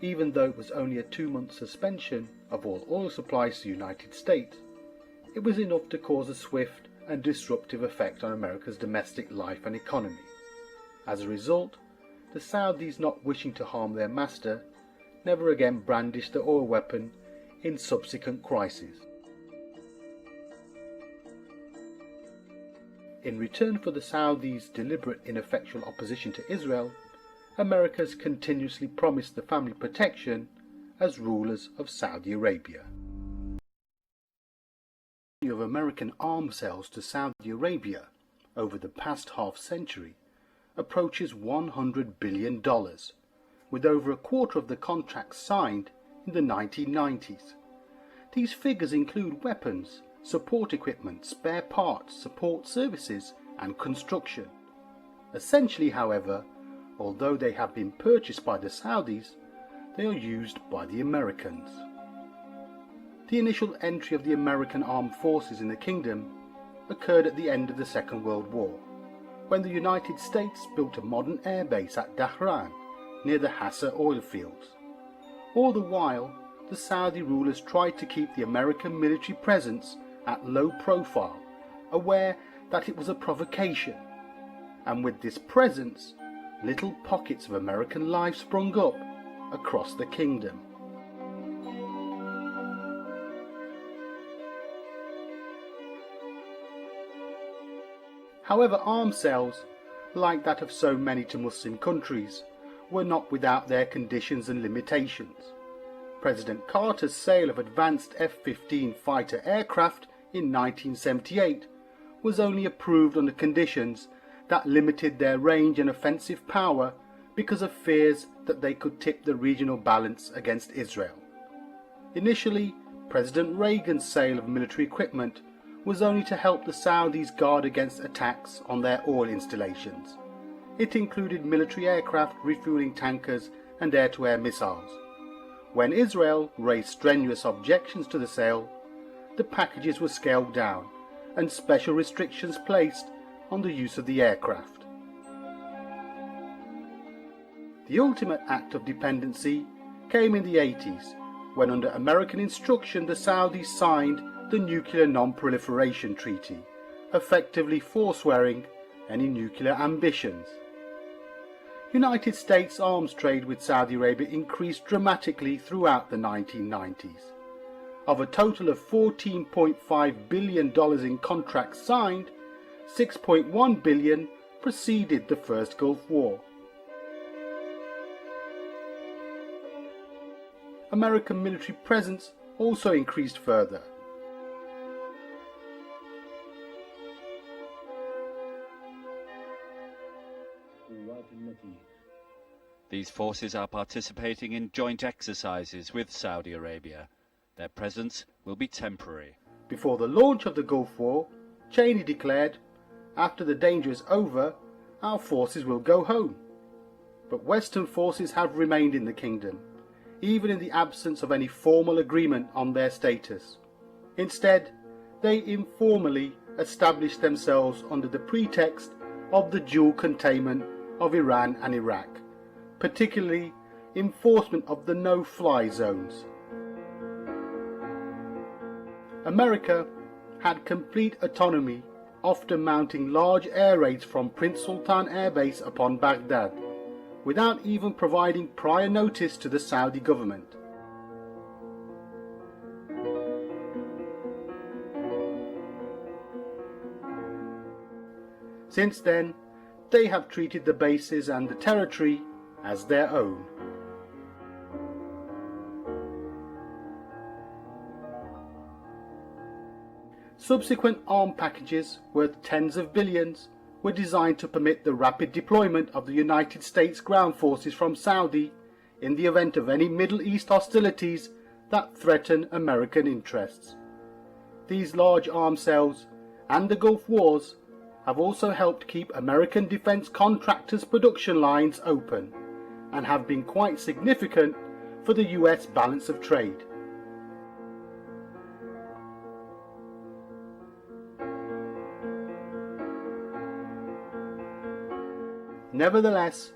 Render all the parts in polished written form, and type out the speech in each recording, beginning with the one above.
even though it was only a 2-month suspension of all oil supplies to the United States, it was enough to cause a swift and disruptive effect on America's domestic life and economy. As a result, the Saudis, not wishing to harm their master, never again brandished the oil weapon in subsequent crises. In return for the Saudis' deliberate ineffectual opposition to Israel, America has continuously promised the family protection as rulers of Saudi Arabia. The value of American arms sales to Saudi Arabia over the past half-century approaches $100 billion, with over a quarter of the contracts signed in the 1990s. These figures include weapons, support equipment, spare parts, support services and construction. Essentially, however, although they have been purchased by the Saudis, they are used by the Americans. The initial entry of the American armed forces in the kingdom occurred at the end of the Second World War, when the United States built a modern airbase at Dhahran, near the Hassa oil fields. All the while, the Saudi rulers tried to keep the American military presence at low profile, aware that it was a provocation, and with this presence, little pockets of American life sprung up across the kingdom. However, arms sales, like that of so many to Muslim countries, were not without their conditions and limitations. President Carter's sale of advanced F-15 fighter aircraft in 1978 was only approved under conditions that limited their range and offensive power because of fears that they could tip the regional balance against Israel. Initially, President Reagan's sale of military equipment was only to help the Saudis guard against attacks on their oil installations. It included military aircraft, refueling tankers and air-to-air missiles. When Israel raised strenuous objections to the sale, the packages were scaled down and special restrictions placed on the use of the aircraft. The ultimate act of dependency came in the 80s, when under American instruction the Saudis signed the Nuclear Non-Proliferation Treaty, effectively forswearing any nuclear ambitions. United States arms trade with Saudi Arabia increased dramatically throughout the 1990s. Of a total of $14.5 billion in contracts signed, $6.1 billion preceded the First Gulf War. American military presence also increased further. These forces are participating in joint exercises with Saudi Arabia. Their presence will be temporary. Before the launch of the Gulf War, Cheney declared, "After the danger is over, our forces will go home." But Western forces have remained in the kingdom, even in the absence of any formal agreement on their status. Instead, they informally established themselves under the pretext of the dual containment of Iran and Iraq, particularly enforcement of the no-fly zones. America had complete autonomy, often mounting large air raids from Prince Sultan Air Base upon Baghdad, without even providing prior notice to the Saudi government. Since then, they have treated the bases and the territory as their own. Subsequent arm packages worth tens of billions were designed to permit the rapid deployment of the United States ground forces from Saudi in the event of any Middle East hostilities that threaten American interests. These large arms sales and the Gulf Wars have also helped keep American defense contractors' production lines open and have been quite significant for the US balance of trade. Nevertheless,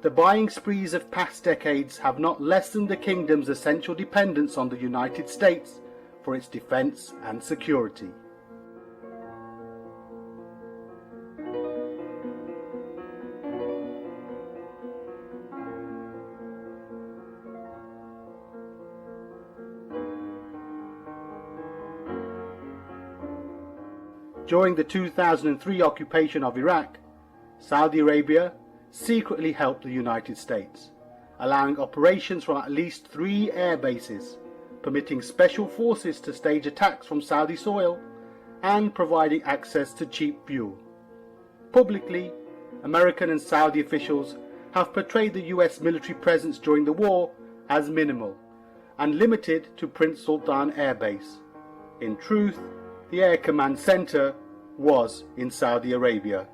The buying sprees of past decades have not lessened the kingdom's essential dependence on the United States for its defense and security. During the 2003 occupation of Iraq, Saudi Arabia secretly helped the United States, allowing operations from at least 3 air bases, permitting special forces to stage attacks from Saudi soil, and providing access to cheap fuel. Publicly, American and Saudi officials have portrayed the US military presence during the war as minimal and limited to Prince Sultan Air Base. In truth, the Air Command Center was in Saudi Arabia.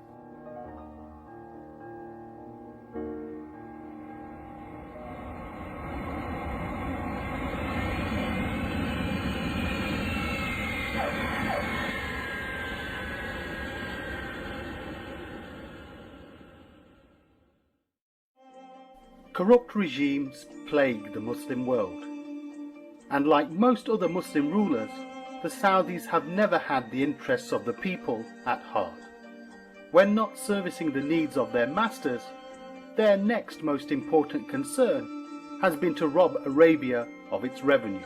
Corrupt regimes plague the Muslim world, and like most other Muslim rulers, the Saudis have never had the interests of the people at heart. When not servicing the needs of their masters, their next most important concern has been to rob Arabia of its revenues.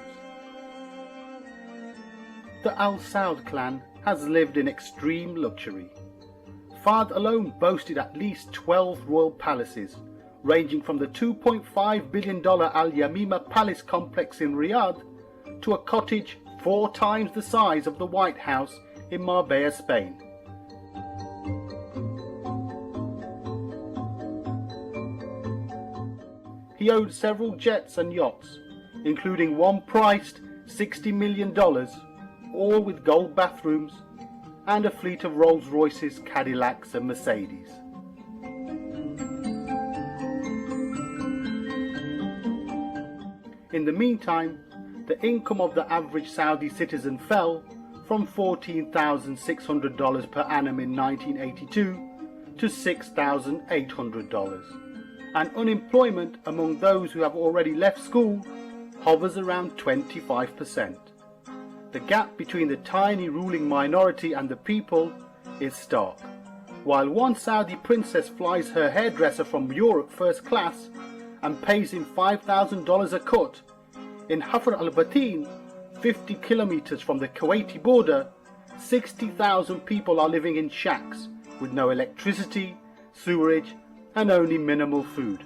The Al Saud clan has lived in extreme luxury. Fahd alone boasted at least 12 royal palaces, ranging from the $2.5 billion Al Yamima Palace complex in Riyadh to a cottage 4 times the size of the White House in Marbella, Spain. He owned several jets and yachts, including one priced $60 million, all with gold bathrooms, and a fleet of Rolls-Royces, Cadillacs and Mercedes. In the meantime, the income of the average Saudi citizen fell from $14,600 per annum in 1982 to $6,800, and unemployment among those who have already left school hovers around 25%. The gap between the tiny ruling minority and the people is stark. While one Saudi princess flies her hairdresser from Europe first class and pays him $5,000 a cut, in Hafr al-Batin, 50 kilometers from the Kuwaiti border, 60,000 people are living in shacks with no electricity, sewerage, and only minimal food.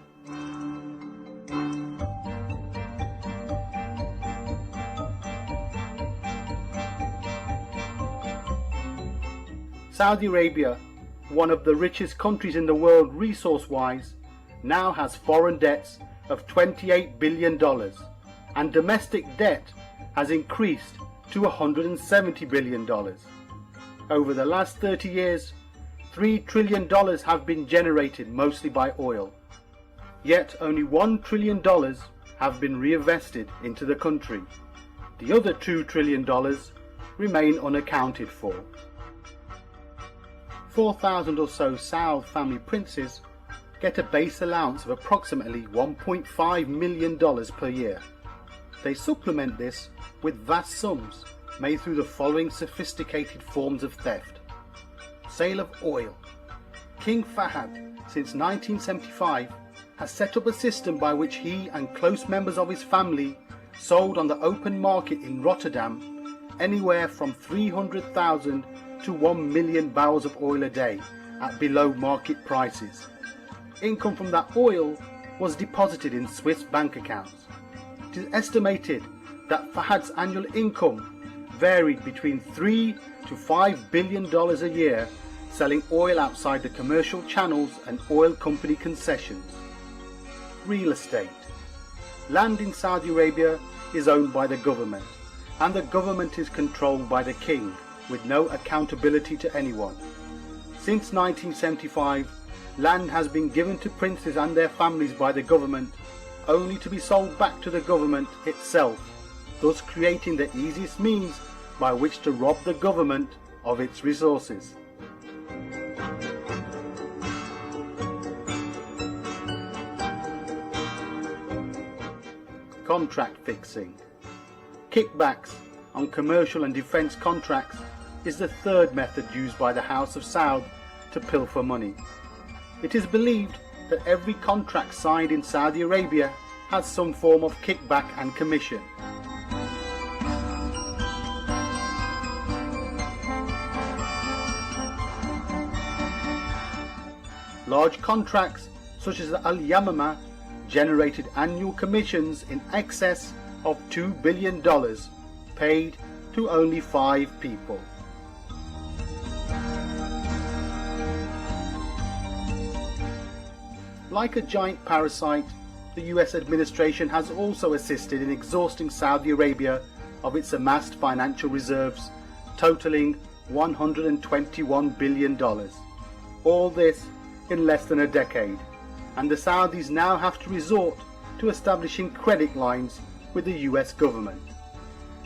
Saudi Arabia, one of the richest countries in the world resource-wise, now has foreign debts of $28 billion, and domestic debt has increased to $170 billion. Over the last 30 years, $3 trillion have been generated mostly by oil. Yet only $1 trillion have been reinvested into the country. The other $2 trillion remain unaccounted for. 4,000 or so Saud family princes get a base allowance of approximately $1.5 million per year. They supplement this with vast sums made through the following sophisticated forms of theft. Sale of oil. King Fahd, since 1975, has set up a system by which he and close members of his family sold on the open market in Rotterdam anywhere from 300,000 to 1 million barrels of oil a day at below market prices. Income from that oil was deposited in Swiss bank accounts. It is estimated that Fahd's annual income varied between $3 to $5 billion a year, selling oil outside the commercial channels and oil company concessions. Real estate. Land in Saudi Arabia is owned by the government, and the government is controlled by the king, with no accountability to anyone. Since 1975, land has been given to princes and their families by the government, only to be sold back to the government itself, thus creating the easiest means by which to rob the government of its resources. contract fixing. Kickbacks on commercial and defence contracts is the third method used by the House of Saud to pilfer money. It is believed that every contract signed in Saudi Arabia has some form of kickback and commission. Large contracts such as the Al-Yamamah generated annual commissions in excess of $2 billion paid to only 5 people. Like a giant parasite, the US administration has also assisted in exhausting Saudi Arabia of its amassed financial reserves, totaling $121 billion. All this in less than a decade, and the Saudis now have to resort to establishing credit lines with the US government.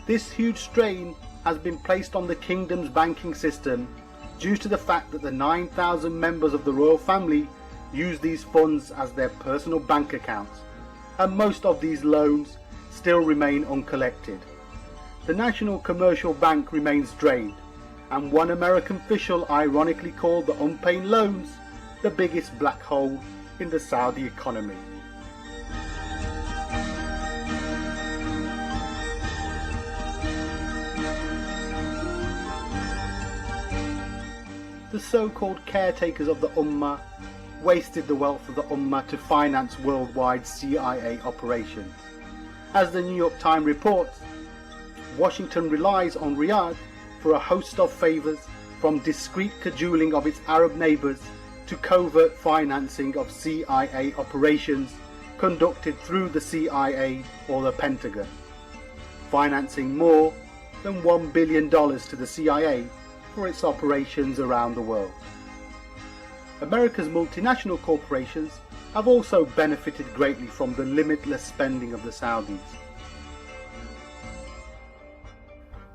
This huge strain has been placed on the kingdom's banking system due to the fact that the 9,000 members of the royal family use these funds as their personal bank accounts, and most of these loans still remain uncollected. The National Commercial Bank remains drained, and one American official ironically called the unpaid loans the biggest black hole in the Saudi economy. The so-called caretakers of the Ummah wasted the wealth of the Ummah to finance worldwide CIA operations. As the New York Times reports, Washington relies on Riyadh for a host of favours, from discreet cajoling of its Arab neighbours to covert financing of CIA operations conducted through the CIA or the Pentagon, financing more than $1 billion to the CIA for its operations around the world. America's multinational corporations have also benefited greatly from the limitless spending of the Saudis.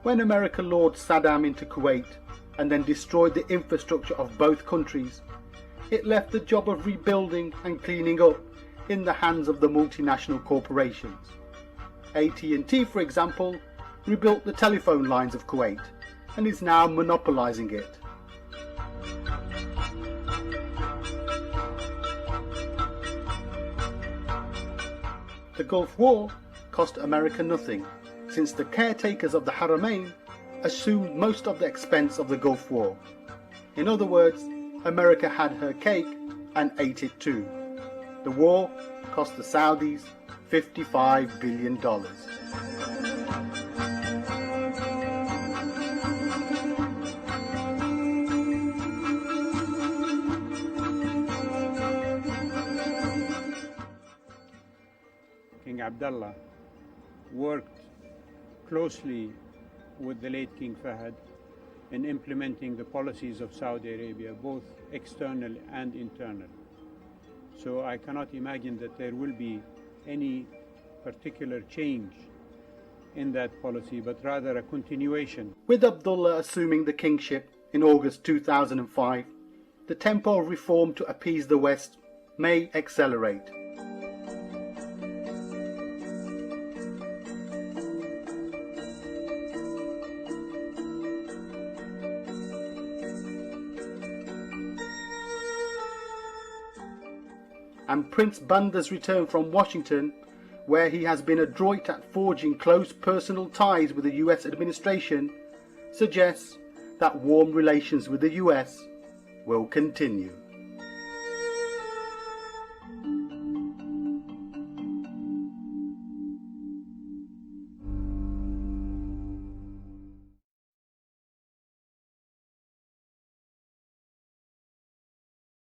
When America lured Saddam into Kuwait and then destroyed the infrastructure of both countries, it left the job of rebuilding and cleaning up in the hands of the multinational corporations. AT&T, for example, rebuilt the telephone lines of Kuwait and is now monopolizing it. The Gulf War cost America nothing, since the caretakers of the Haramain assumed most of the expense of the Gulf War. In other words, America had her cake and ate it too. The war cost the Saudis $55 billion. King Abdullah worked closely with the late King Fahd in implementing the policies of Saudi Arabia, both external and internal. So I cannot imagine that there will be any particular change in that policy, but rather a continuation. With Abdullah assuming the kingship in August 2005, the tempo of reform to appease the West may accelerate. And Prince Bandar's return from Washington, where he has been adroit at forging close personal ties with the US administration, suggests that warm relations with the US will continue.